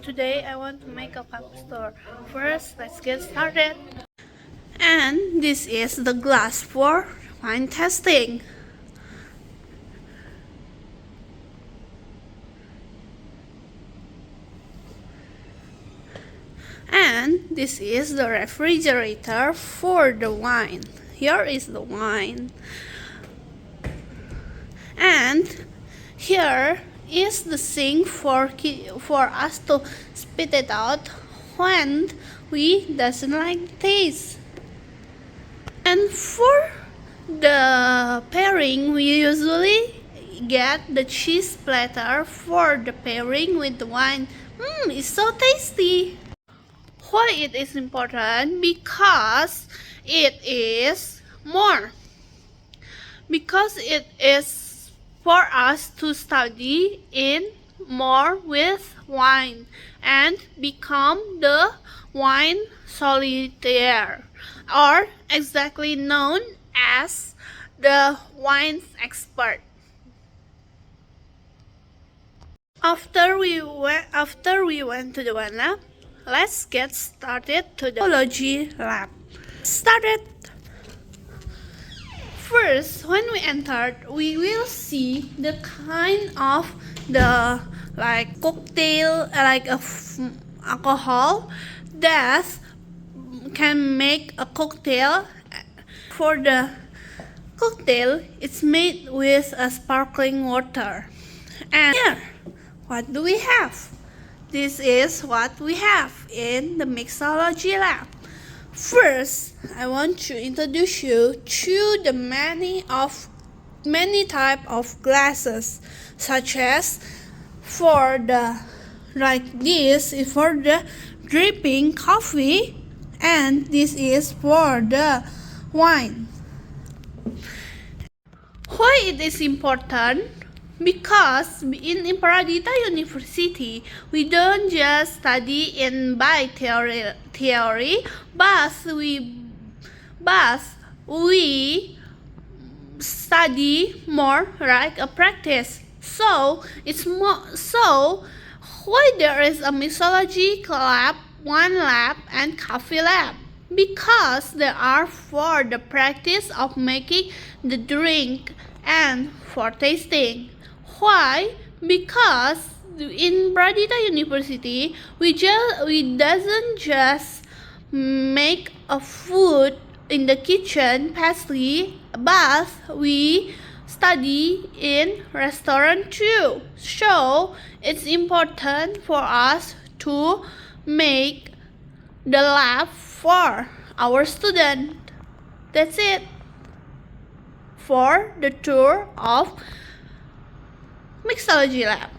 today I want to make a coffee store. First, let's get started. And this is the glass for wine testing. And this is the refrigerator for the wine. Here is the wine. And here is the sink for us to spit it out when we doesn't like taste. And for the pairing, we usually get the cheese platter for the pairing with the wine. It's so tasty. Why it is important? Because it is more. Because it is for us to study in more with wine and become the wine sommelier, or exactly known as the wine expert. After we went to the wine lab, let's get started to the biology lab. Started. First, when we entered, we will see the kind of the cocktail, alcohol that can make a cocktail. For the cocktail, it's made with a sparkling water. And here, what do we have? This is what we have in the mixology lab. First, I want to introduce you to the many type of glasses, such as for the this is for the dripping coffee, and this is for the wine. Why it is important? Because in Pradita University, we don't just study in by theory, but we study more like a practice. So it's more. So why there is a mixology lab, wine lab, and coffee lab? Because they are for the practice of making the drink and for tasting. Why? Because in Pradita University, we doesn't just make a food in the kitchen pastry, but we study in restaurant too. So it's important for us to make the lab for our student. That's it for the tour of mixology lab.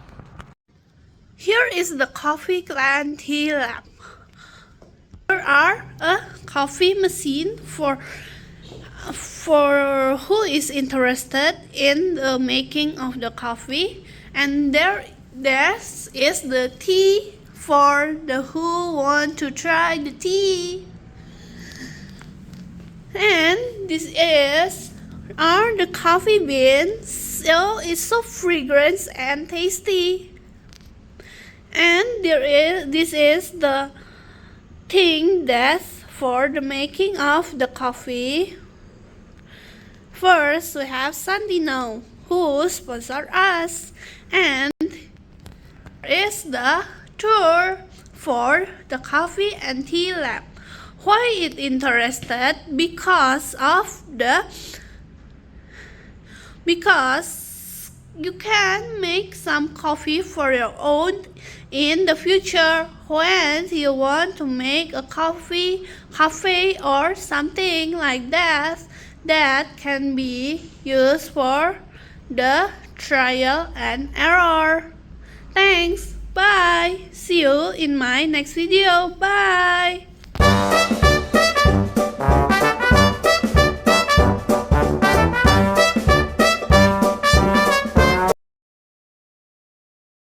Here is the coffee and tea lab. Here are a coffee machine for who is interested in the making of the coffee, and there is the tea for the who want to try the tea. And this are the coffee beans. So it's so fragrant and tasty. And this is the thing that's for the making of the coffee. First, we have Sandino, who sponsored us, and is the tour for the coffee and tea lab. Why it interested? Because you can make some coffee for your own in the future when you want to make a cafe or something like that can be used for the trial and error. Thanks. Bye. See you in my next video. Bye.